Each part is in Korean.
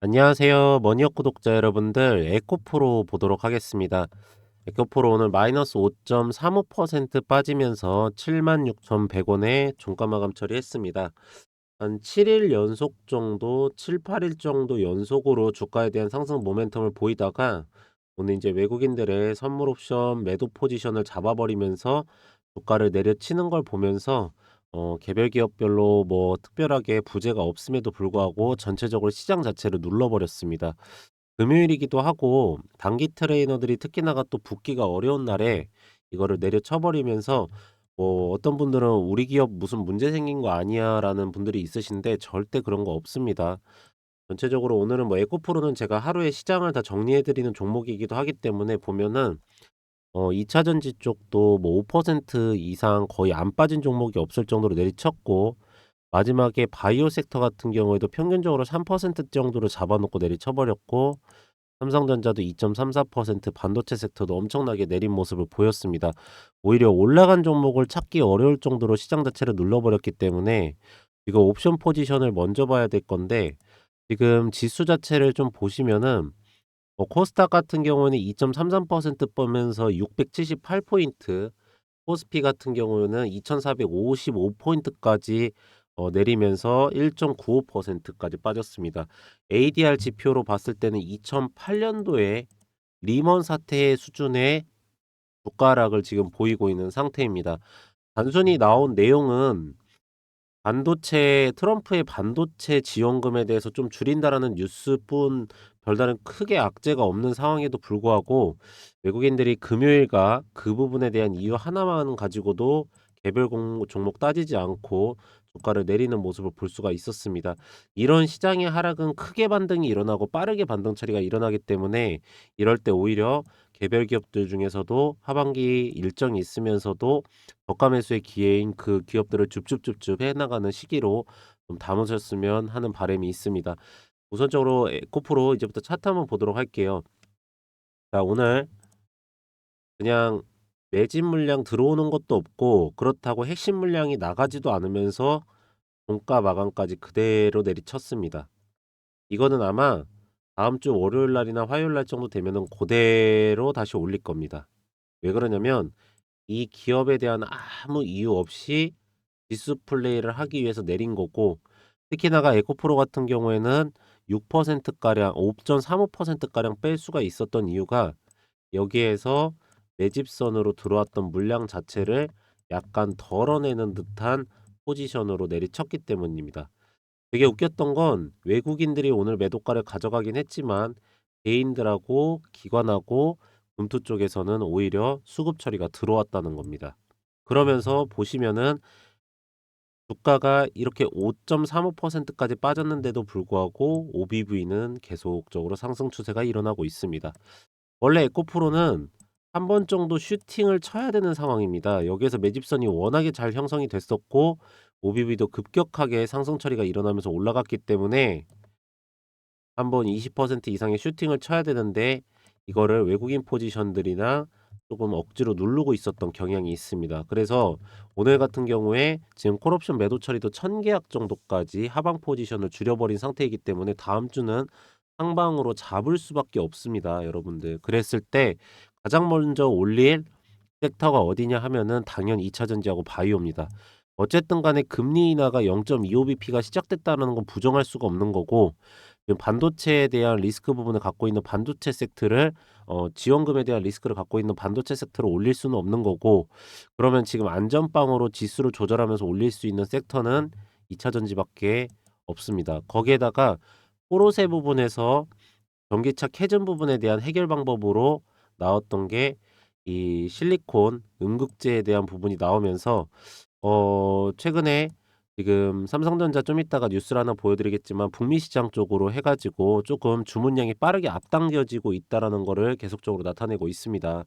안녕하세요. 머니업 구독자 여러분들, 에코프로 보도록 하겠습니다. 에코프로 오늘 마이너스 5.35% 빠지면서 76,100원에 종가 마감 처리했습니다. 한 7일 연속 정도, 7, 8일 정도 연속으로 주가에 대한 상승 모멘텀을 보이다가 오늘 이제 외국인들의 선물 옵션 매도 포지션을 잡아버리면서 주가를 내려치는 걸 보면서 개별 기업별로 뭐 특별하게 부재가 없음에도 불구하고 전체적으로 시장 자체를 눌러버렸습니다. 금요일이기도 하고 단기 트레이너들이 특히나가 또 붙기가 어려운 날에 이거를 내려쳐버리면서 뭐 어떤 분들은 "우리 기업 무슨 문제 생긴 거 아니야?"라는 분들이 있으신데 절대 그런 거 없습니다. 전체적으로 오늘은 뭐 에코프로는 제가 하루에 시장을 다 정리해 드리는 종목이기도 하기 때문에 보면은 2 차 전지 쪽도 뭐 5% 이상 거의 안 빠진 종목이 없을 정도로 내리쳤고, 마지막에 바이오 섹터 같은 경우에도 평균적으로 3% 정도로 잡아 놓고 내리쳐 버렸고, 삼성전자도 2.34%, 반도체 섹터도 엄청나게 내린 모습을 보였습니다. 오히려 올라간 종목을 찾기 어려울 정도로 시장 자체를 눌러버렸기 때문에 이거 옵션 포지션을 먼저 봐야 될 건데, 지금 지수 자체를 좀 보시면은 코스닥 같은 경우는 2.33% 뻗면서 678 포인트, 코스피 같은 경우는 2,455 포인트까지 내리면서 1.95%까지 빠졌습니다. ADR 지표로 봤을 때는 2008 년도에 리먼 사태 수준의 주가락을 지금 보이고 있는 상태입니다. 단순히 나온 내용은 트럼프의 반도체 지원금에 대해서 좀 줄인다라는 뉴스뿐 별다른 크게 악재가 없는 상황에도 불구하고 외국인들이 금요일과 그 부분에 대한 이유 하나만 가지고도 개별 종목 따지지 않고 주가를 내리는 모습을 볼 수가 있었습니다. 이런 시장의 하락은 크게 반등이 일어나고 빠르게 반등 처리가 일어나기 때문에 이럴 때 오히려 개별 기업들 중에서도 하반기 일정이 있으면서도 저가 매수의 기회인 그 기업들을 줍줍줍줍 해 나가는 시기로 좀 담으셨으면 하는 바람이 있습니다. 우선적으로 에코프로 이제부터 차트 한번 보도록 할게요. 자, 오늘 그냥 매집 물량 들어오는 것도 없고 그렇다고 핵심 물량이 나가지도 않으면서 종가 마감까지 그대로 내리쳤습니다. 이거는 아마 다음 주 월요일 날이나 화요일 날 정도 되면은 고대로 다시 올릴 겁니다. 왜 그러냐면 이 기업에 대한 아무 이유 없이 지수 플레이를 하기 위해서 내린 거고, 특히나가 에코프로 같은 경우에는 6% 가량, 5.35% 가량 뺄 수가 있었던 이유가 여기에서 매집선으로 들어왔던 물량 자체를 약간 덜어내는 듯한 포지션으로 내리쳤기 때문입니다. 되게 웃겼던 건 외국인들이 오늘 매도가를 가져가긴 했지만 개인들하고 기관하고 금투 쪽에서는 오히려 수급 처리가 들어왔다는 겁니다. 그러면서 보시면은 주가가 이렇게 5.35%까지 빠졌는데도 불구하고 OBV는 계속적으로 상승 추세가 일어나고 있습니다. 원래 에코프로는 한 번 정도 슈팅을 쳐야 되는 상황입니다. 여기에서 매집선이 워낙에 잘 형성이 됐었고 OBV도 급격하게 상승 처리가 일어나면서 올라갔기 때문에 한번 20% 이상의 슈팅을 쳐야 되는데 이거를 외국인 포지션들이나 조금 억지로 누르고 있었던 경향이 있습니다. 그래서 오늘 같은 경우에 지금 콜옵션 매도 처리도 1000계약 정도까지 하방 포지션을 줄여버린 상태이기 때문에 다음 주는 상방으로 잡을 수밖에 없습니다, 여러분들. 그랬을 때 가장 먼저 올릴 섹터가 어디냐 하면은 당연히 2차 전지하고 바이오입니다. 어쨌든 간에 금리 인하가 0.25bp가 시작됐다는 건 부정할 수가 없는 거고, 지금 반도체에 대한 리스크 부분을 갖고 있는 반도체 섹터를 지원금에 대한 리스크를 갖고 있는 반도체 섹터를 올릴 수는 없는 거고, 그러면 지금 안전빵으로 지수를 조절하면서 올릴 수 있는 섹터는 2차 전지밖에 없습니다. 거기에다가 포로세 부분에서 전기차 캐즘 부분에 대한 해결 방법으로 나왔던 게 이 실리콘 음극재에 대한 부분이 나오면서 최근에 지금 삼성전자 좀 이따가 뉴스를 하나 보여드리겠지만 북미 시장 쪽으로 해가지고 조금 주문량이 빠르게 앞당겨지고 있다라는 거를 계속적으로 나타내고 있습니다.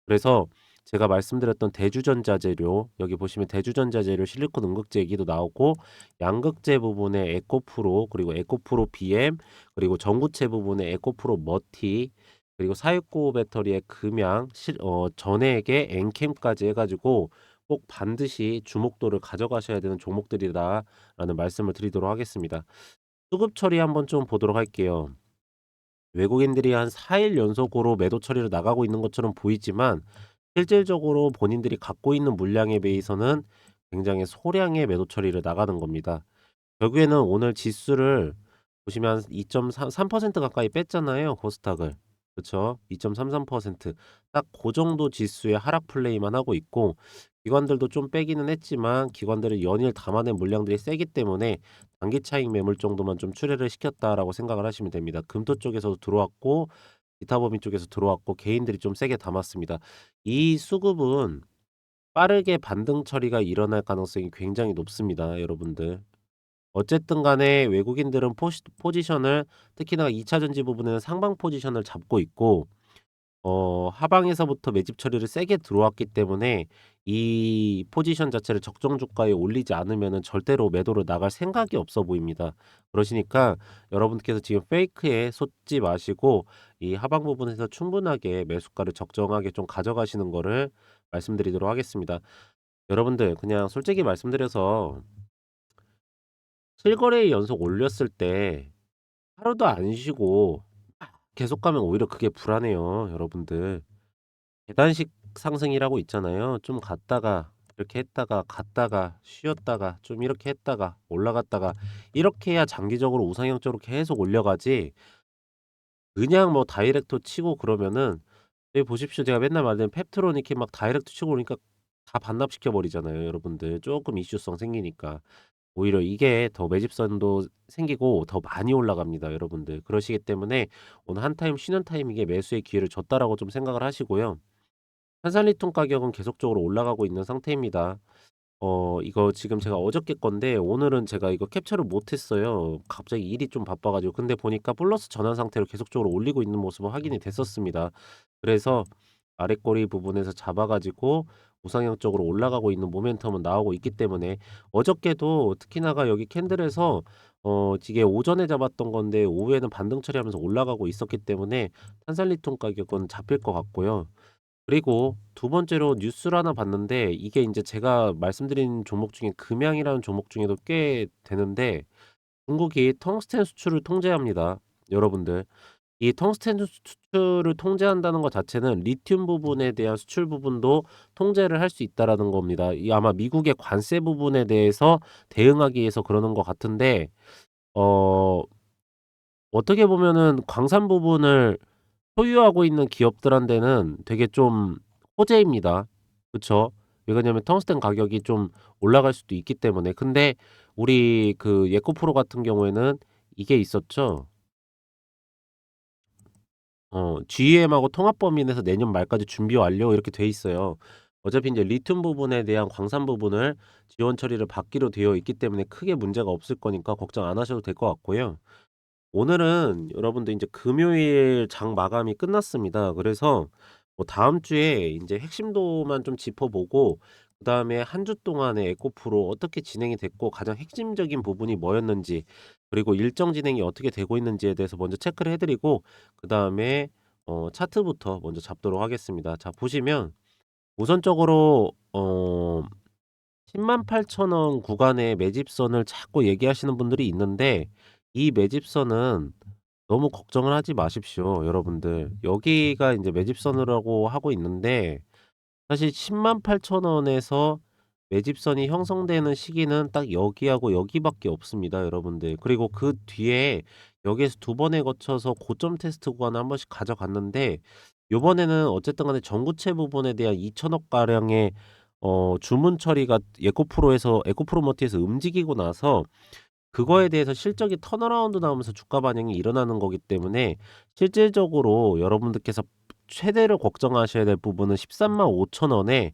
그래서 제가 말씀드렸던 대주전자 재료, 여기 보시면 대주전자 재료 실리콘 음극재 얘기도 나오고, 양극재 부분에 에코프로, 그리고 에코프로 BM, 그리고 전구체 부분에 에코프로 머티, 그리고 사육고 배터리의 금양, 전액의 엔캠까지 해가지고 꼭 반드시 주목도를 가져가셔야 되는 종목들이다라는 말씀을 드리도록 하겠습니다. 수급 처리 한번 좀 보도록 할게요. 외국인들이 한 4일 연속으로 매도 처리를 나가고 있는 것처럼 보이지만 실질적으로 본인들이 갖고 있는 물량에 비해서는 굉장히 소량의 매도 처리를 나가는 겁니다. 결국에는 오늘 지수를 보시면 2.33% 가까이 뺐잖아요, 코스닥을. 그쵸? 2.33%. 딱 고 정도 지수의 하락 플레이만 하고 있고 기관들도 좀 빼기는 했지만 기관들은 연일 담아낸 물량들이 세기 때문에 단기 차익 매물 정도만 좀 출회를 시켰다라고 생각을 하시면 됩니다. 금토 쪽에서도 들어왔고 기타법인 쪽에서 들어왔고 개인들이 좀 세게 담았습니다. 이 수급은 빠르게 반등 처리가 일어날 가능성이 굉장히 높습니다, 여러분들. 어쨌든 간에 외국인들은 포지션을 특히나 2차 전지 부분에는 상방 포지션을 잡고 있고 하방에서부터 매집 처리를 세게 들어왔기 때문에 이 포지션 자체를 적정 주가에 올리지 않으면은 절대로 매도로 나갈 생각이 없어 보입니다. 그러시니까 여러분께서 지금 페이크에 솟지 마시고 이 하방 부분에서 충분하게 매수가를 적정하게 좀 가져가시는 거를 말씀드리도록 하겠습니다. 여러분들 그냥 솔직히 말씀드려서 실거래 연속 올렸을 때 하루도 안 쉬고 계속 가면 오히려 그게 불안해요, 여러분들. 계단식 상승이라고 있잖아요. 좀 갔다가 이렇게 했다가 갔다가 쉬었다가 좀 이렇게 했다가 올라갔다가 이렇게 해야 장기적으로 우상향적으로 계속 올려가지 그냥 뭐 다이렉트 치고 그러면은 여기 보십시오. 제가 맨날 말하는 펩트론 이렇게 막 다이렉트 치고 오니까 다 반납시켜 버리잖아요, 여러분들. 조금 이슈성 생기니까. 오히려 이게 더 매집선도 생기고 더 많이 올라갑니다, 여러분들. 그러시기 때문에 오늘 한 타임 쉬는 타이밍에 매수의 기회를 줬다라고 좀 생각을 하시고요. 한산리통 가격은 계속적으로 올라가고 있는 상태입니다. 이거 지금 제가 어저께 건데 오늘은 제가 이거 캡처를 못 했어요. 갑자기 일이 좀 바빠 가지고. 근데 보니까 플러스 전환 상태로 계속적으로 올리고 있는 모습은 확인이 됐었습니다. 그래서 아랫꼬리 부분에서 잡아 가지고 우상향적으로 올라가고 있는 모멘텀은 나오고 있기 때문에 어저께도 특히나가 여기 캔들에서 이게 오전에 잡았던 건데 오후에는 반등 처리하면서 올라가고 있었기 때문에 탄산리통 가격은 잡힐 것 같고요. 그리고 두 번째로 뉴스를 하나 봤는데 이게 인제 제가 말씀드린 종목 중에 금양이라는 종목 중에도 꽤 되는데 중국이 텅스텐 수출을 통제합니다, 여러분들. 이 텅스텐 수출을 통제한다는 것 자체는 리튬 부분에 대한 수출 부분도 통제를 할 수 있다라는 겁니다. 이 아마 미국의 관세 부분에 대해서 대응하기 위해서 그러는 것 같은데 어 어떻게 보면은 광산 부분을 소유하고 있는 기업들한테는 되게 좀 호재입니다. 그쵸? 왜냐면 텅스텐 가격이 좀 올라갈 수도 있기 때문에. 근데 우리 그 예코프로 같은 경우에는 이게 있었죠. GM하고 통합 범위내에서 내년 말까지 준비 완료 이렇게 돼 있어요. 어차피 인제 리튬 부분에 대한 광산 부분을 지원 처리를 받기로 되어 있기 때문에 크게 문제가 없을 거니까 걱정 안 하셔도 될 것 같고요. 오늘은 여러분들 인제 금요일 장 마감이 끝났습니다. 그래서 뭐 다음 주에 인제 핵심도만 좀 짚어보고 그다음에 한 주 동안의 에코프로 어떻게 진행이 됐고 가장 핵심적인 부분이 뭐였는지 그리고 일정 진행이 어떻게 되고 있는지에 대해서 먼저 체크를 해 드리고 그다음에 차트부터 먼저 잡도록 하겠습니다. 자 보시면 우선적으로 108,000원 구간의 매집선을 자꾸 얘기하시는 분들이 있는데 이 매집선은 너무 걱정을 하지 마십시오, 여러분들. 여기가 인제 매집선이라고 하고 있는데 사실 108,000원에서 매집선이 형성되는 시기는 딱 여기하고 여기밖에 없습니다, 여러분들. 그리고 그 뒤에 여기에서 두 번에 거쳐서 고점 테스트 구간을 한 번씩 가져갔는데 요번에는 어쨌든 간에 전구체 부분에 대한 2,000억 가량의 주문 처리가 에코프로머티에서 움직이고 나서 그거에 대해서 실적이 턴어라운드 나오면서 주가 반영이 일어나는 거기 때문에 실질적으로 여러분들께서 최대로 걱정하셔야 될 부분은 135,000원에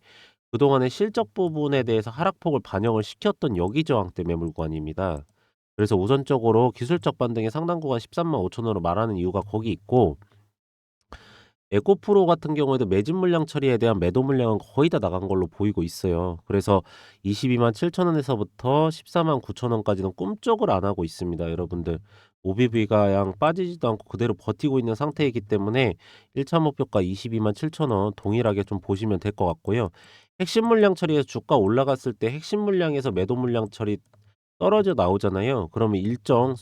그동안의 실적 부분에 대해서 하락폭을 반영을 시켰던 여기 저항대 매물구간입니다. 그래서 우선적으로 기술적 반등의 상당 구간 135,000원으로 말하는 이유가 거기 있고 에코프로 같은 경우에도 매집 물량 처리에 대한 매도 물량은 거의 다 나간 걸로 보이고 있어요. 그래서 227,000원에서부터 149,000원까지는 꿈쩍을 안 하고 있습니다, 여러분들. OBV가 양 빠지지도 않고 그대로 버티고 있는 상태이기 때문에 1차 목표가 227,000원 동일하게 좀 보시면 될 것 같고요. 핵심 물량 처리에서 주가 올라갔을 때 핵심 물량에서 매도 물량 처리 떨어져 나오잖아요. 그러면 일정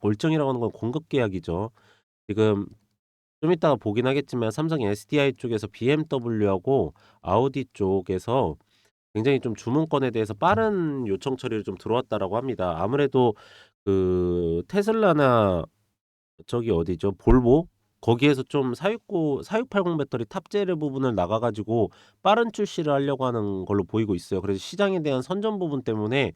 일정이라고 하는 건 공급 계약이죠. 지금 좀 이따가 보긴 하겠지만 삼성 SDI 쪽에서 BMW하고 아우디 쪽에서 굉장히 좀 주문권에 대해서 빠른 요청 처리를 좀 들어왔다라고 합니다. 아무래도 테슬라나 저기 어디죠? 볼보? 거기에서 좀 사육 80 배터리 탑재를 부분을 나가 가지고 빠른 출시를 하려고 하는 걸로 보이고 있어요. 그래서 시장에 대한 선점 부분 때문에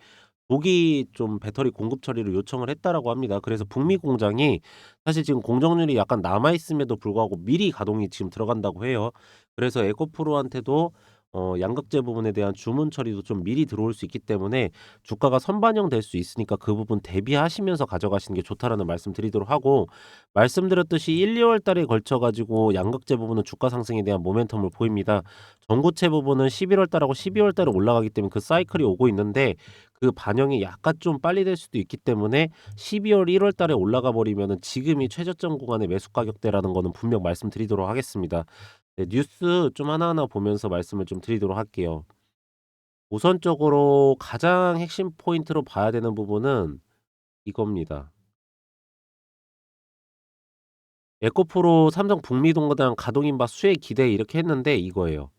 독이 좀 배터리 공급 처리를 요청을 했다라고 합니다. 그래서 북미 공장이 사실 지금 공정률이 약간 남아 있음에도 불구하고 미리 가동이 지금 들어간다고 해요. 그래서 에코프로한테도 양극재 부분에 대한 주문 처리도 좀 미리 들어올 수 있기 때문에 주가가 선반영될 수 있으니까 그 부분 대비하시면서 가져가시는 게 좋다라는 말씀 드리도록 하고, 말씀드렸듯이 1-2월 달에 걸쳐 가지고 양극재 부분은 주가 상승에 대한 모멘텀을 보입니다. 전고체 부분은 11월 달하고 12월 달에 올라가기 때문에 그 사이클이 오고 있는데 그 반영이 약간 좀 빨리 될 수도 있기 때문에 12월 1월 달에 올라가 버리면은 지금이 최저점 구간의 매수 가격대라는 거는 분명 말씀드리도록 하겠습니다. 네, 뉴스 좀 하나하나 보면서 말씀을 좀 드리도록 할게요. 우선적으로 가장 핵심 포인트로 봐야 되는 부분은 이겁니다. 에코프로 삼성 북미 동거장 가동 인바 수혜 기대 이렇게 했는데 이거예요.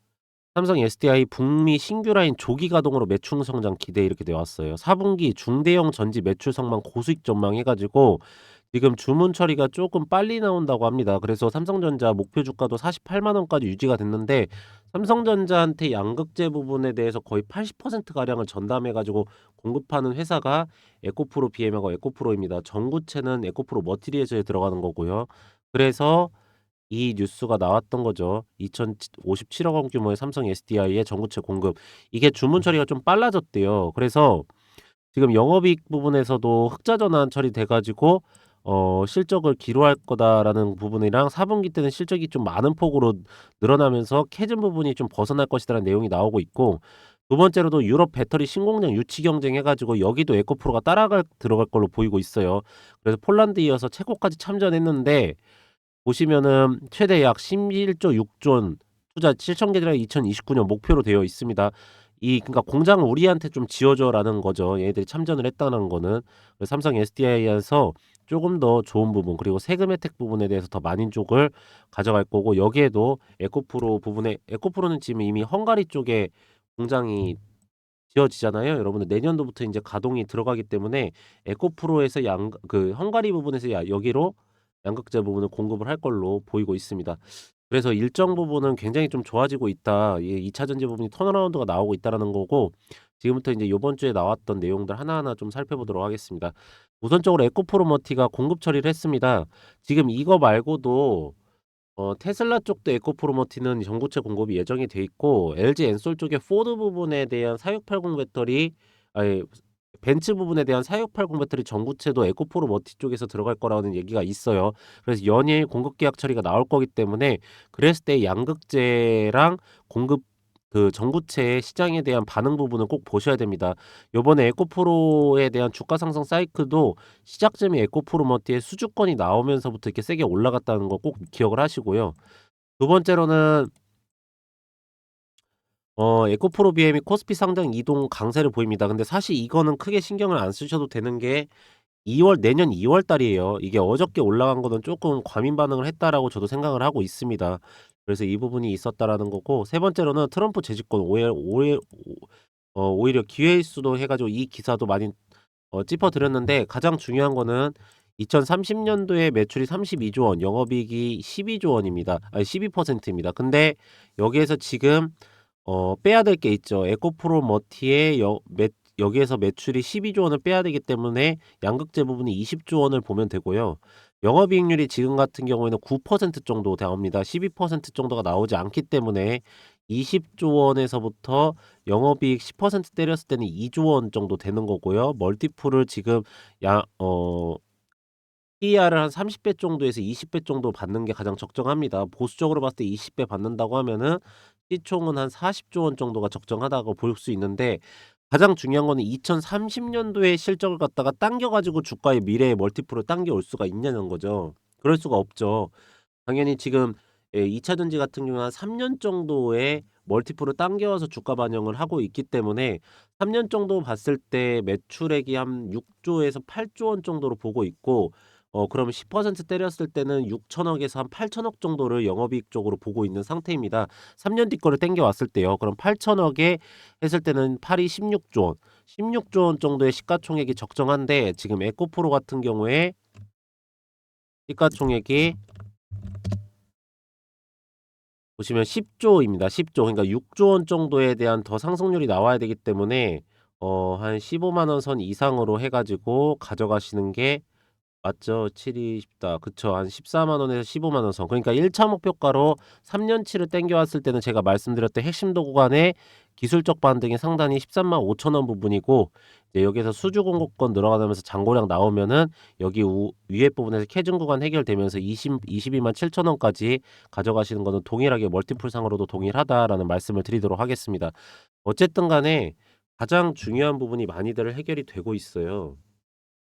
삼성 SDI 북미 신규 라인 조기 가동으로 매출 성장 기대 이렇게 되어 왔어요. 4분기 중대형 전지 매출 성장 고수익 전망 해 가지고 지금 주문 처리가 조금 빨리 나온다고 합니다. 그래서 삼성전자 목표 주가도 48만 원까지 유지가 됐는데 삼성전자한테 양극재 부분에 대해서 거의 80% 가량을 전담해 가지고 공급하는 회사가 에코프로 BM하고 에코프로입니다. 전구체는 에코프로 머티리얼즈에 들어가는 거고요. 그래서 이 뉴스가 나왔던 거죠. 2,057억 원 규모의 삼성 SDI의 전구체 공급. 이게 주문 처리가 좀 빨라졌대요. 그래서 지금 영업이익 부분에서도 흑자 전환 처리돼 가지고 실적을 기록할 거다라는 부분이랑 4분기 때는 실적이 좀 많은 폭으로 늘어나면서 캐즘 부분이 좀 벗어날 것이다라는 내용이 나오고 있고, 두 번째로도 유럽 배터리 신공장 유치 경쟁해 가지고 여기도 에코프로가 들어갈 걸로 보이고 있어요. 그래서 폴란드 이어서 체코까지 참전했는데 보시면은 최대 약 11조 6조 원 투자 7천 개를 2029년 목표로 되어 있습니다. 그러니까 "공장을 우리한테 좀 지어 줘."라는 거죠, 얘네들이 참전을 했다는 거는. 그래서 삼성 SDI에서 쪼금 더 좋은 부분 그리고 세금 혜택 부분에 대해서 더 만족을 가져갈 거고, 여기에도 에코프로는 지금 이미 헝가리 쪽에 공장이 지어지잖아요. 여러분들 내년도부터 인제 가동이 들어가기 때문에 에코프로에서 헝가리 부분에서 여기로 양극재 부분을 공급을 할 걸로 보이고 있습니다. 그래서 일정 부분은 굉장히 좀 좋아지고 있다. 2차 전지 부분이 턴어라운드가 나오고 있다라는 거고, 지금부터 인제 요번 주에 나왔던 내용들 하나하나 좀 살펴보도록 하겠습니다. 우선적으로 에코프로머티가 공급 처리를 했습니다. 지금 이거 말고도 테슬라 쪽도 에코프로머티는 전고체 공급이 예정이 돼 있고, LG 엔솔 쪽의 포드 부분에 대한 4680 배터리, 아니 벤츠 부분에 대한 4680 배터리 전구체도 에코프로머티 쪽에서 들어갈 거라는 얘기가 있어요. 그래서 연일 공급 계약 처리가 나올 거기 때문에 그랬을 때 양극재랑 공급 전구체의 시장에 대한 반응 부분을 꼭 보셔야 됩니다. 요번에 에코프로에 대한 주가 상승 사이클도 시작점이 에코프로머티의 수주권이 나오면서부터 이렇게 세게 올라갔다는 거 꼭 기억을 하시고요. 두 번째로는 에코프로 BM이 코스피 상장 이동 강세를 보입니다. 근데 사실 이거는 크게 신경을 안 쓰셔도 되는 게 내년 2월 달이에요. 이게 어저께 올라간 거는 조금 과민 반응을 했다라고 저도 생각을 하고 있습니다. 그래서 이 부분이 있었다라는 거고, 세 번째로는 트럼프 재집권 오히려 기회일 수도 해 가지고 이 기사도 많이 짚어 드렸는데, 가장 중요한 거는 2030 년도에 매출이 32조 원, 영업이익이 12조 원입니다. 아니 12%입니다. 근데 여기에서 지금 빼야 될 게 있죠. 에코프로 머티의 여기에서 매출이 12조 원을 빼야 되기 때문에 양극재 부분이 20조 원을 보면 되고요. 영업이익률이 지금 같은 경우에는 9% 정도 나옵니다. 12% 정도가 나오지 않기 때문에 20조 원에서부터 영업이익 10% 때렸을 때는 2조 원 정도 되는 거고요. 멀티플을 지금 야 PER을 한 30배 정도에서 20배 정도 받는 게 가장 적정합니다. 보수적으로 봤을 때 20배 받는다고 하면은 시총은 한 40조 원 정도가 적정하다고 볼 수 있는데, 가장 중요한 거는 2030 년도의 실적을 갖다가 당겨 가지고 주가의 미래의 멀티플을 당겨올 수가 있냐는 거죠. 그럴 수가 없죠. 당연히 지금 예, 2차 전지 같은 경우는 한 3년 정도의 멀티플을 당겨와서 주가 반영을 하고 있기 때문에 3년 정도 봤을 때 매출액이 한 6 조에서 8조 원 정도로 보고 있고, 그러면 10% 때렸을 때는 6천억 에서 한 8천억 정도를 영업이익 쪽으로 보고 있는 상태입니다. 3년 뒤 거를 당겨왔을 때요. 그럼 8천억에 했을 때는 8이 16조 원, 16조 원 정도의 시가총액이 적정한데, 지금 에코프로 같은 경우에 시가총액이 보시면 10조입니다. 10조. 그러니까 6조 원 정도에 대한 더 상승률이 나와야 되기 때문에 한 15만 원 선 이상으로 해 가지고 가져가시는 게 맞죠. 7이 쉽다. 그쵸. 한 14만 원에서 15만 원 선. 그러니까 1차 목표가로 3 년치를 땡겨 왔을 때는 제가 말씀드렸던 핵심도 구간의 기술적 반등이 상단이 13만 5천 원 부분이고, 이제 여기에서 수주 공급권 늘어나면서 잔고량 나오면은 여기 위에 부분에서 캐증 구간 해결되면서 22만 7천 원까지 가져가시는 거는 동일하게 멀티플 상으로도 동일하다라는 말씀을 드리도록 하겠습니다. 어쨌든 간에 가장 중요한 부분이 많이들 해결이 되고 있어요.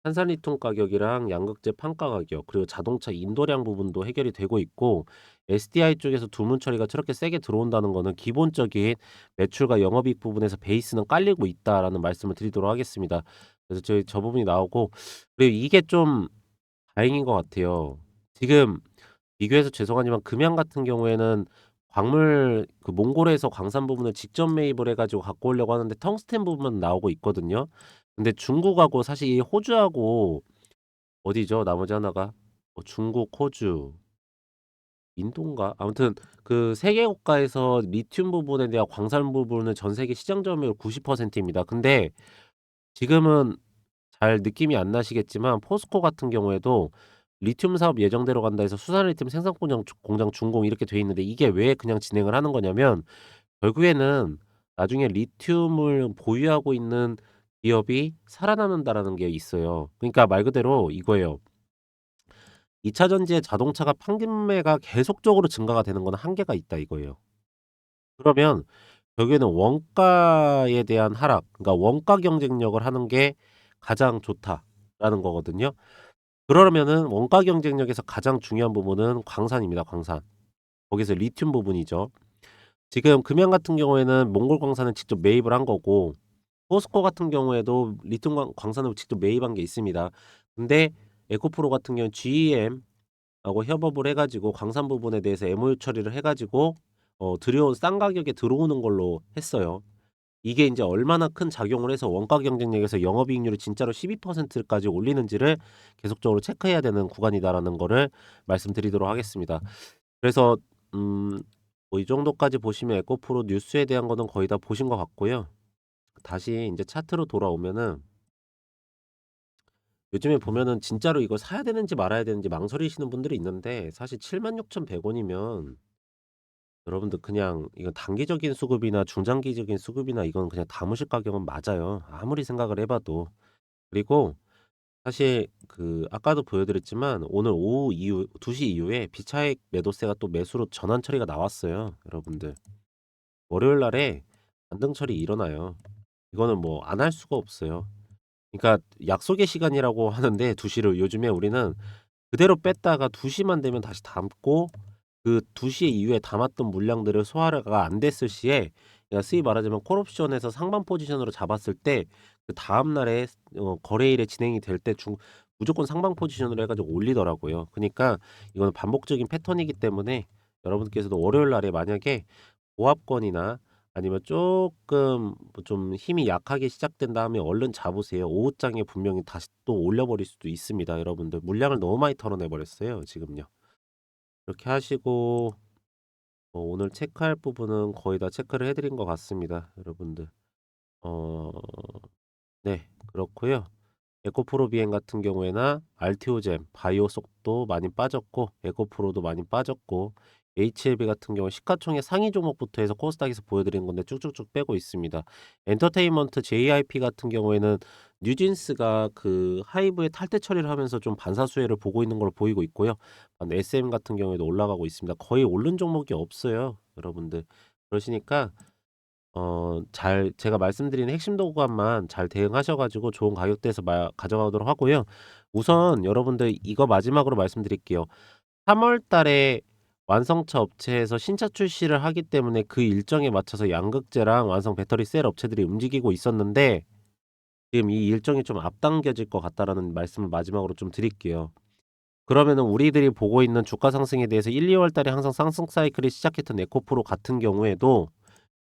한산리통 가격이랑 양극재 판가 가격, 그리고 자동차 인도량 부분도 해결이 되고 있고, SDI 쪽에서 두문 처리가 저렇게 세게 들어온다는 거는 기본적인 매출과 영업이익 부분에서 베이스는 깔리고 있다라는 말씀을 드리도록 하겠습니다. 그래서 저 부분이 나오고, 그리고 이게 좀 다행인 것 같아요. 지금 비교해서 죄송하지만 금양 같은 경우에는 광물 그 몽골에서 광산 부분을 직접 매입을 해 가지고 갖고 오려고 하는데 텅스텐 부분은 나오고 있거든요. 근데 중국하고 사실 이 호주하고 어디죠? 나머지 하나가 중국, 호주, 인도인가? 아무튼 그 세 개 국가에서 리튬 부분에 대한 광산 부분은 전 세계 시장 점유율 90% 입니다. 근데 지금은 잘 느낌이 안 나시겠지만 포스코 같은 경우에도 리튬 사업 예정대로 간다 해서 수산 리튬 생산 공장 준공 이렇게 돼 있는데, 이게 왜 그냥 진행을 하는 거냐면 결국에는 나중에 리튬을 보유하고 있는 기업이 살아남는다라는 게 있어요. 그러니까 말 그대로 이거예요. 2차 전지의 자동차가 판매가 계속적으로 증가가 되는 건 한계가 있다 이거예요. 그러면 결국에는 원가에 대한 하락, 그러니까 원가 경쟁력을 하는 게 가장 좋다라는 거거든요. 그러면은 원가 경쟁력에서 가장 중요한 부분은 광산입니다, 광산. 거기서 리튬 부분이죠. 지금 금양 같은 경우에는 몽골 광산을 직접 매입을 한 거고, 포스코 같은 경우에도 리튬 광산을 직접 매입한 게 있습니다. 근데 에코프로 같은 경우는 GEM하고 협업을 해 가지고 광산 부분에 대해서 MOU 처리를 해 가지고 들여온 싼 가격에 들어오는 걸로 했어요. 이게 인제 얼마나 큰 작용을 해서 원가 경쟁력에서 영업이익률을 진짜로 12% 까지 올리는지를 계속적으로 체크해야 되는 구간이다라는 거를 말씀드리도록 하겠습니다. 그래서 음 뭐 이 정도까지 보시면 에코프로 뉴스에 대한 거는 거의 다 보신 것 같고요. 다시 인제 차트로 돌아오면은 요즘에 보면은 진짜로 이걸 사야 되는지 말아야 되는지 망설이시는 분들이 있는데, 사실 76,100 원이면 여러분들 그냥 이건 단기적인 수급이나 중장기적인 수급이나 이건 그냥 담으실 가격은 맞아요, 아무리 생각을 해 봐도. 그리고 사실 그 아까도 보여 드렸지만 오늘 오후 이후 2시 이후에 비차익 매도세가 또 매수로 전환 처리가 나왔어요, 여러분들. 월요일 날에 반등 처리 일어나요. 이거는 뭐 안 할 수가 없어요. 그러니까 약속의 시간이라고 하는데 2 시를 요즘에 우리는 그대로 뺐다가 2 시만 되면 다시 담고, 그 2시 이후에 담았던 물량들을 소화가 안 됐을 시에, 그러니까 쓰위 말하자면 콜옵션에서 상방 포지션으로 잡았을 때 그다음 날에 거래일에 진행이 될 때 무조건 상방 포지션으로 해 가지고 올리더라고요. 그니까 이거는 반복적인 패턴이기 때문에 여러분께서도 월요일 날에 만약에 보합권이나 아니면 쪼끔 뭐 좀 힘이 약하게 시작된다 하면 얼른 잡으세요. 오후장에 분명히 다시 또 올려버릴 수도 있습니다, 여러분들. 물량을 너무 많이 털어내 버렸어요, 지금요. 이렇게 하시고 오늘 체크할 부분은 거의 다 체크를 해 드린 것 같습니다, 여러분들. 어 네, 그렇고요. 에코프로 비행 같은 경우에나 알티오젠, 바이오속도 많이 빠졌고, 에코프로도 많이 빠졌고, HLB 같은 경우 시가총액 상위 종목부터 해서 코스닥에서 보여드리는 건데 쭉쭉쭉 빼고 있습니다. 엔터테인먼트 JIP 같은 경우에는 뉴진스가 그 하이브의 탈퇴 처리를 하면서 좀 반사수혜를 보고 있는 걸로 보이고 있고요. SM 같은 경우에도 올라가고 있습니다. 거의 오른 종목이 없어요, 여러분들. 그러시니까 잘 제가 말씀드린 핵심 도구간만 잘 대응하셔 가지고 좋은 가격대에서 가져가도록 하고요. 우선 여러분들 이거 마지막으로 말씀드릴게요. 3월 달에 완성차 업체에서 신차 출시를 하기 때문에 그 일정에 맞춰서 양극재랑 완성 배터리 셀 업체들이 움직이고 있었는데 지금 이 일정이 좀 앞당겨질 것 같다라는 말씀을 마지막으로 좀 드릴게요. 그러면은 우리들이 보고 있는 주가 상승에 대해서 1-2월 달에 항상 상승 사이클이 시작했던 에코프로 같은 경우에도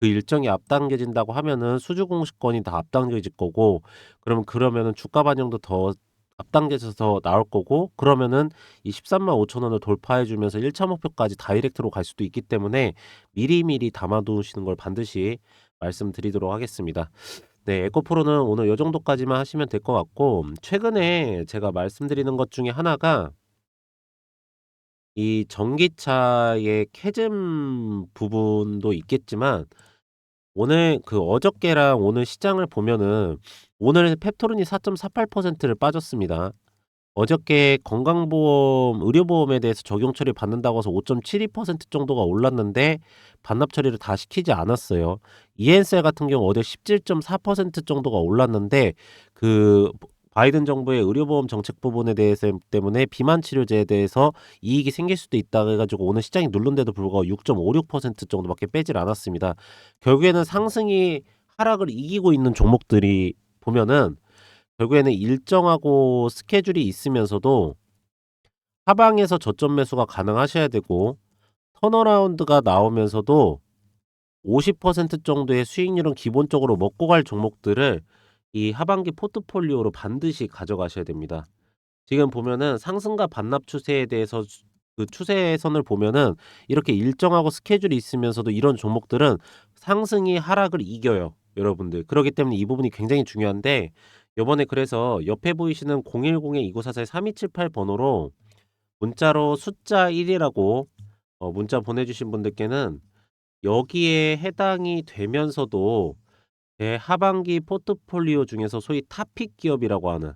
그 일정이 앞당겨진다고 하면은 수주 공시권이 다 앞당겨질 거고, 그러면은 주가 반영도 더 앞당겨져서 나올 거고, 그러면은 이 135,000 원을 돌파해 주면서 1차 목표까지 다이렉트로 갈 수도 있기 때문에 미리미리 담아 두시는 걸 반드시 말씀드리도록 하겠습니다. 네, 에코프로는 오늘 요 정도까지만 하시면 될 것 같고, 최근에 제가 말씀드리는 것 중에 하나가 이 전기차의 캐즘 부분도 있겠지만, 오늘 어저께랑 오늘 시장을 보면은 오늘 펩토른이 4.48%를 빠졌습니다. 어저께 건강보험, 의료보험에 대해서 적용 처리 받는다고 해서 5.72% 정도가 올랐는데 반납 처리를 다 시키지 않았어요. 이엔셀 같은 경우 어제 17.4% 정도가 올랐는데 바이든 정부의 의료보험 정책 부분에 대해서 때문에 비만 치료제에 대해서 이익이 생길 수도 있다 해 가지고 오늘 시장이 누른데도 불구하고 6.56% 정도밖에 빼질 않았습니다. 결국에는 상승이 하락을 이기고 있는 종목들이 보면은 결국에는 일정하고 스케줄이 있으면서도 하방에서 저점 매수가 가능하셔야 되고, 턴어라운드가 나오면서도 50% 정도의 수익률은 기본적으로 먹고 갈 종목들을 이 하반기 포트폴리오로 반드시 가져가셔야 됩니다. 지금 보면은 상승과 반납 추세에 대해서 그 추세선을 보면은 이렇게 일정하고 스케줄이 있으면서도 이런 종목들은 상승이 하락을 이겨요, 여러분들. 그렇기 때문에 이 부분이 굉장히 중요한데, 요번에 그래서 옆에 보이시는 010-2944-3278 번호로 문자로 숫자 1이라고 문자 보내주신 분들께는 여기에 해당이 되면서도 제 하반기 포트폴리오 중에서 소위 탑픽 기업이라고 하는,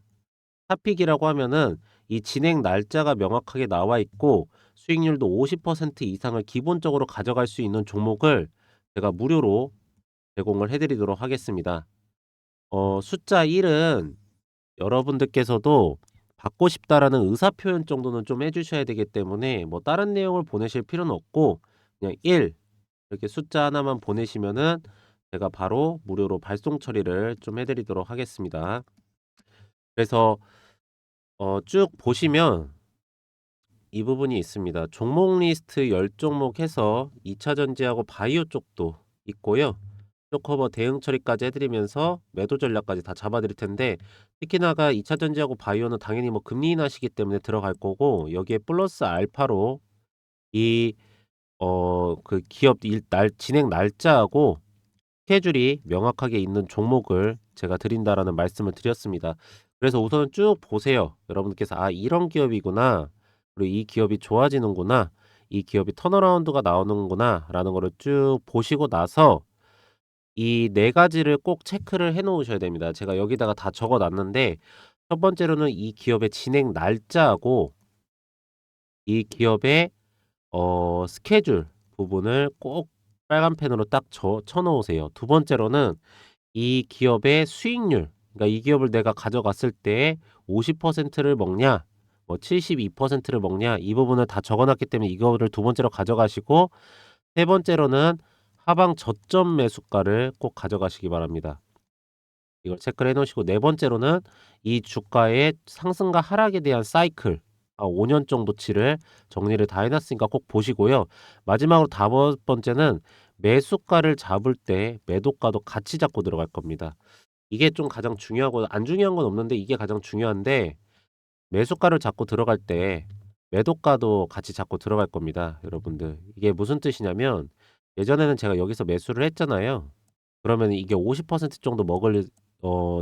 탑픽이라고 하면은 이 진행 날짜가 명확하게 나와 있고 수익률도 50% 이상을 기본적으로 가져갈 수 있는 종목을 제가 무료로 제공을 해 드리도록 하겠습니다. 숫자 1은 여러분들께서도 받고 싶다라는 의사 표현 정도는 좀 해 주셔야 되기 때문에 뭐 다른 내용을 보내실 필요는 없고 그냥 1 이렇게 숫자 하나만 보내시면은 제가 바로 무료로 발송 처리를 좀 해 드리도록 하겠습니다. 그래서 쭉 보시면 이 부분이 있습니다. 종목 리스트 10 종목 해서 2차 전지하고 바이오 쪽도 있고요. 쇼커버 대응 처리까지 해 드리면서 매도 전략까지 다 잡아 드릴 텐데, 특히나가 2차 전지하고 바이오는 당연히 뭐 금리 인하시기 때문에 들어갈 거고, 여기에 플러스 알파로 이 기업 진행 날짜하고 스케줄이 명확하게 있는 종목을 제가 드린다라는 말씀을 드렸습니다. 그래서 우선은 쭉 보세요. 여러분께서 '아 이런 기업이구나. 그리고 이 기업이 좋아지는구나. 이 기업이 턴어라운드가 나오는구나.'라는 거를 쭉 보시고 나서 이 네 가지를 꼭 체크를 해 놓으셔야 됩니다. 제가 여기다가 다 적어 놨는데, 첫 번째로는 이 기업의 진행 날짜하고 이 기업의 스케줄 부분을 꼭 빨간 펜으로 딱 쳐 놓으세요. 두 번째로는 이 기업의 수익률, 그러니까 이 기업을 내가 가져갔을 때 50%를 먹냐 뭐 72%를 먹냐, 이 부분을 다 적어 놨기 때문에 이거를 두 번째로 가져가시고, 세 번째로는 하방 저점 매수가를 꼭 가져가시기 바랍니다. 이걸 체크를 해 놓으시고, 네 번째로는 이 주가의 상승과 하락에 대한 사이클 5년 정도치를 정리를 다 해 놨으니까 꼭 보시고요. 마지막으로 다섯 번째는 매수가를 잡을 때 매도가도 같이 잡고 들어갈 겁니다. 이게 좀 가장 중요하고, 안 중요한 건 없는데 이게 가장 중요한데, 매수가를 잡고 들어갈 때 매도가도 같이 잡고 들어갈 겁니다, 여러분들. 이게 무슨 뜻이냐면, 예전에는 제가 여기서 매수를 했잖아요. 그러면 이게 50% 정도 먹을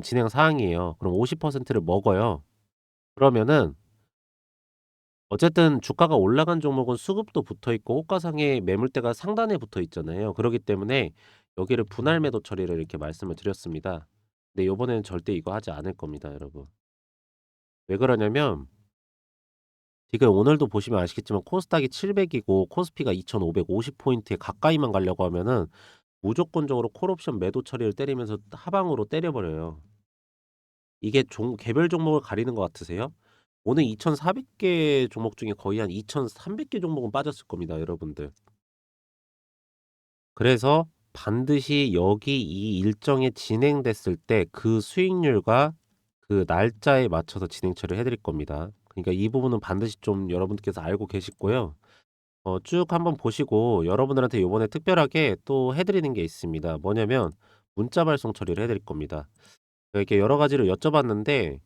진행 사항이에요. 그럼 50%를 먹어요. 그러면은 어쨌든 주가가 올라간 종목은 수급도 붙어 있고 호가상의 매물대가 상단에 붙어 있잖아요. 그러기 때문에 여기를 분할 매도 처리를 이렇게 말씀을 드렸습니다. 근데 요번에는 절대 이거 하지 않을 겁니다, 여러분. 왜 그러냐면 지금 오늘도 보시면 아시겠지만 코스닥이 700이고 코스피가 2,550 포인트에 가까이만 가려고 하면은 무조건적으로 콜옵션 매도 처리를 때리면서 하방으로 때려 버려요. 이게 개별 종목을 가리는 것 같으세요? 오늘 2,400개 종목 중에 거의 한 2,300개 종목은 빠졌을 겁니다, 여러분들. 그래서 반드시 여기 이 일정이 진행됐을 때 그 수익률과 그 날짜에 맞춰서 진행 처리를 해 드릴 겁니다. 그러니까 이 부분은 반드시 좀 여러분들께서 알고 계시고요. 쭉 한번 보시고 여러분들한테 요번에 특별하게 또 해 드리는 게 있습니다. 뭐냐면 문자 발송 처리를 해 드릴 겁니다. 이렇게 여러 가지를 여쭤봤는데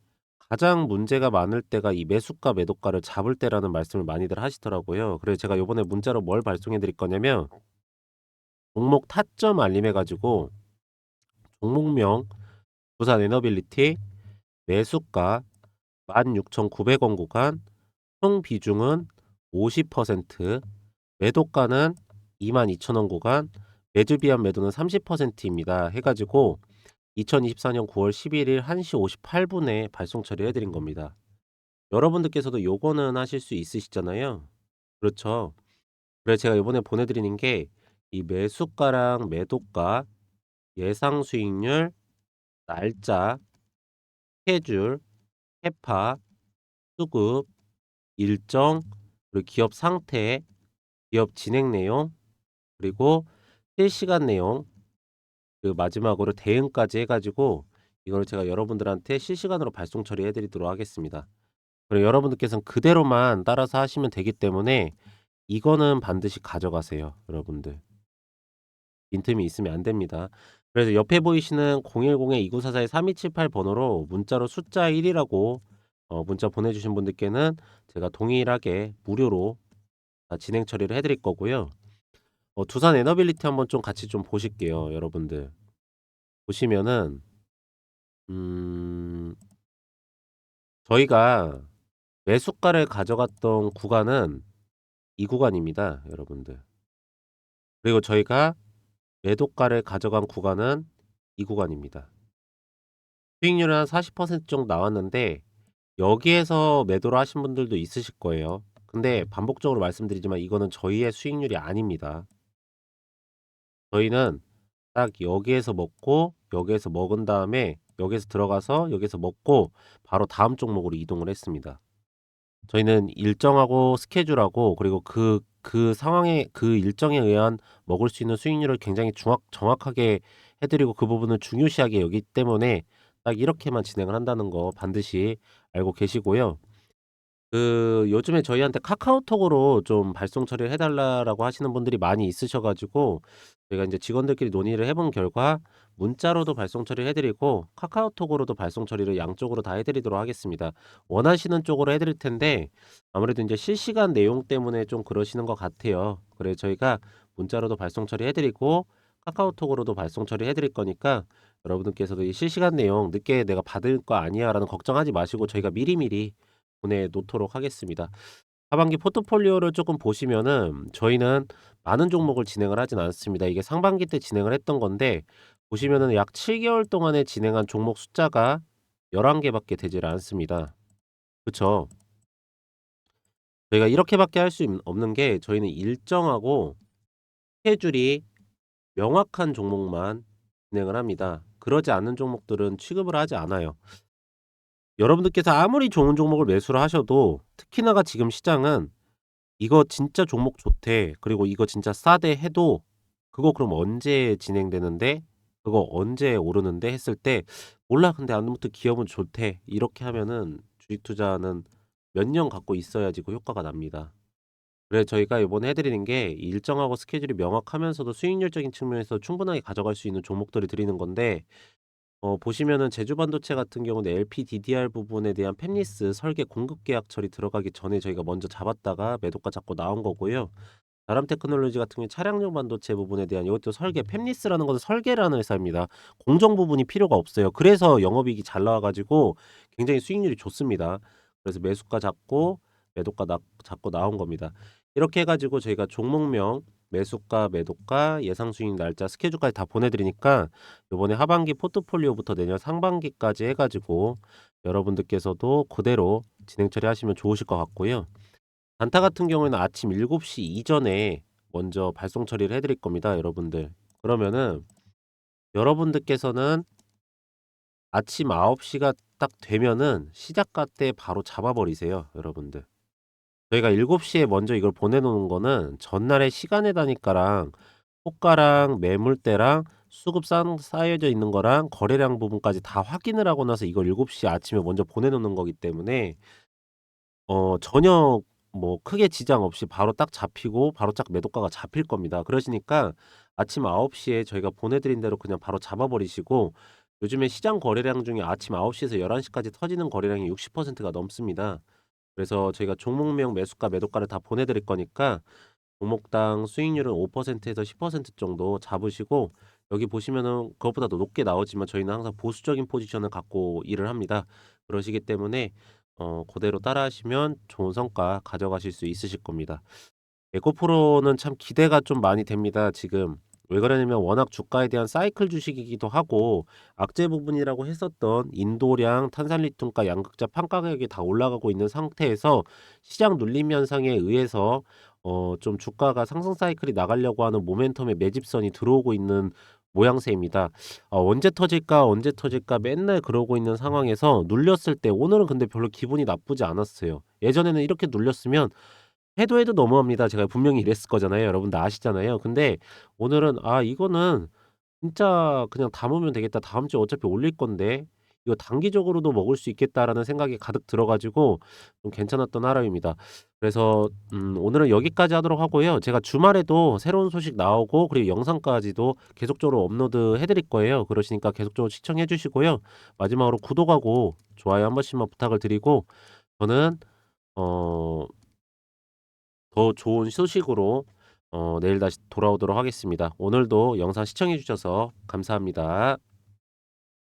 가장 문제가 많을 때가 이 매수가 매도가를 잡을 때라는 말씀을 많이들 하시더라고요. 그래서 제가 요번에 문자로 뭘 발송해 드릴 거냐면 종목 타점 알림해 가지고 종목명, 부산 에너빌리티, 매수가 16,900원 구간, 총 비중은 50%, 매도가는 22,000원 구간, 매주비한 매도는 30%입니다. 해 가지고 2024년 9월 11일 1시 58분에 발송 처리해 드린 겁니다. 여러분들께서도 요거는 하실 수 있으시잖아요. 그렇죠. 그래서 제가 요번에 보내 드리는 게 이 매수가랑 매도가, 예상 수익률, 날짜, 스케줄, 캐파, 수급, 일정, 그리고 기업 상태, 기업 진행 내용, 그리고 실시간 내용, 그 마지막으로 대응까지 해 가지고 이걸 제가 여러분들한테 실시간으로 발송 처리해 드리도록 하겠습니다. 그리고 여러분들께서는 그대로만 따라서 하시면 되기 때문에 이거는 반드시 가져가세요, 여러분들. 빈틈이 있으면 안 됩니다. 그래서 옆에 보이시는 010-2944-3278 번호로 문자로 숫자 1 이라고 문자 보내주신 분들께는 제가 동일하게 무료로 다 진행 처리를 해 드릴 거고요. 두산 에너빌리티 한번 좀 같이 좀 보실게요, 여러분들. 보시면은 음 저희가 매수가를 가져갔던 구간은 이 구간입니다, 여러분들. 그리고 저희가 매도가를 가져간 구간은 이 구간입니다. 수익률은 한 40% 정도 나왔는데 여기에서 매도를 하신 분들도 있으실 거예요. 근데 반복적으로 말씀드리지만 이거는 저희의 수익률이 아닙니다. 저희는 딱 여기에서 먹고 여기에서 먹은 다음에 여기에서 들어가서 여기에서 먹고 바로 다음 종목으로 이동을 했습니다. 저희는 일정하고 스케줄하고 그리고 그 상황에 그 일정에 의한 먹을 수 있는 수익률을 굉장히 정확하게 해 드리고 그 부분을 중요시하게 여기기 때문에 딱 이렇게만 진행을 한다는 거 반드시 알고 계시고요. 요즘에 저희한테 카카오톡으로 좀 발송 처리를 해 달라라고 하시는 분들이 많이 있으셔 가지고 저희가 인제 직원들끼리 논의를 해본 결과 문자로도 발송 처리를 해 드리고 카카오톡으로도 발송 처리를 양쪽으로 다 해 드리도록 하겠습니다. 원하시는 쪽으로 해 드릴 텐데 아무래도 인제 실시간 내용 때문에 좀 그러시는 것 같아요. 그래서 저희가 문자로도 발송 처리해 드리고 카카오톡으로도 발송 처리해 드릴 거니까 여러분들께서도 이 실시간 내용 '늦게 내가 받을 거 아니야.'라는 걱정하지 마시고 저희가 미리미리 보내 놓도록 하겠습니다. 하반기 포트폴리오를 조금 보시면은 저희는 많은 종목을 진행을 하진 않습니다. 이게 상반기 때 진행을 했던 건데 보시면은 약 7 개월 동안에 진행한 종목 숫자가 11 개밖에 되질 않습니다. 그쵸. 저희가 이렇게밖에 할 수 없는 게 저희는 일정하고 스케줄이 명확한 종목만 진행을 합니다. 그러지 않는 종목들은 취급을 하지 않아요. 여러분들께서 아무리 좋은 종목을 매수를 하셔도 특히나가 지금 시장은 "이거 진짜 종목 좋대. 그리고 이거 진짜 싸대." 해도 "그거 그럼 언제 진행되는데? 그거 언제 오르는데?" 했을 때 "몰라. 근데 아무튼 기업은 좋대." 이렇게 하면은 주식 투자는 몇 년 갖고 있어야지 그 효과가 납니다. 그래서 저희가 이번에 해 드리는 게 일정하고 스케줄이 명확하면서도 수익률적인 측면에서 충분하게 가져갈 수 있는 종목들을 드리는 건데 보시면은 제주반도체 같은 경우는 LPDDR 부분에 대한 팹리스 설계 공급 계약 처리 들어가기 전에 저희가 먼저 잡았다가 매도가 잡고 나온 거고요. 다람 테크놀로지 같은 경우에 차량용 반도체 부분에 대한 이것도 설계 팹리스라는 것은 설계라는 회사입니다. 공정 부분이 필요가 없어요. 그래서 영업이익이 잘 나와 가지고 굉장히 수익률이 좋습니다. 그래서 매수가 잡고 매도가 잡고 나온 겁니다. 이렇게 해 가지고 저희가 종목명, 매수가, 매도가, 예상 수익 날짜, 스케줄까지 다 보내 드리니까 요번에 하반기 포트폴리오부터 내년 상반기까지 해 가지고 여러분들께서도 그대로 진행 처리하시면 좋으실 것 같고요. 단타 같은 경우에는 아침 7시 이전에 먼저 발송 처리를 해 드릴 겁니다, 여러분들. 그러면은 여러분들께서는 아침 9 시가 딱 되면은 시작가 때 바로 잡아 버리세요, 여러분들. 저희가 7시에 먼저 이걸 보내 놓는 거는 전날에 시간의 단위가랑 호가랑 매물대랑 수급 쌓여져 있는 거랑 거래량 부분까지 다 확인을 하고 나서 이걸 7시 아침에 먼저 보내 놓는 거기 때문에 전혀 뭐 크게 지장 없이 바로 딱 잡히고 바로 딱 매도가가 잡힐 겁니다. 그러시니까 아침 9시에 저희가 보내 드린 대로 그냥 바로 잡아 버리시고, 요즘에 시장 거래량 중에 아침 9시 에서 11시 까지 터지는 거래량이 60%가 넘습니다. 그래서 저희가 종목명 매수가 매도가를 다 보내 드릴 거니까 종목당 수익률은 5%에서 10% 정도 잡으시고, 여기 보시면은 그것보다 더 높게 나오지만 저희는 항상 보수적인 포지션을 갖고 일을 합니다. 그러시기 때문에 그대로 따라하시면 좋은 성과 가져가실 수 있으실 겁니다. 에코프로는 참 기대가 좀 많이 됩니다, 지금. 왜 그러냐면 워낙 주가에 대한 사이클 주식이기도 하고, 악재 부분이라고 했었던 인도량, 탄산리튬가, 양극재 판가 가격이 다 올라가고 있는 상태에서 시장 눌림 현상에 의해서 좀 주가가 상승 사이클이 나가려고 하는 모멘텀의 매집선이 들어오고 있는 모양새입니다. 언제 터질까, 언제 터질까 맨날 그러고 있는 상황에서 눌렸을 때, 오늘은 근데 별로 기분이 나쁘지 않았어요. 예전에는 이렇게 눌렸으면 해도 너무합니다. 제가 분명히 이랬을 거잖아요. 여러분도 아시잖아요. 근데 오늘은 '아 이거는 진짜 그냥 담으면 되겠다. 다음 주에 어차피 올릴 건데 이거 단기적으로도 먹을 수 있겠다.'라는 생각이 가득 들어 가지고 좀 괜찮았던 하루입니다. 그래서 오늘은 여기까지 하도록 하고요. 제가 주말에도 새로운 소식 나오고 그리고 영상까지도 계속적으로 업로드 해 드릴 거예요. 그러시니까 계속적으로 시청해 주시고요. 마지막으로 구독하고 좋아요 한 번씩만 부탁을 드리고, 저는 어 더 좋은 소식으로 내일 다시 돌아오도록 하겠습니다. 오늘도 영상 시청해 주셔서 감사합니다.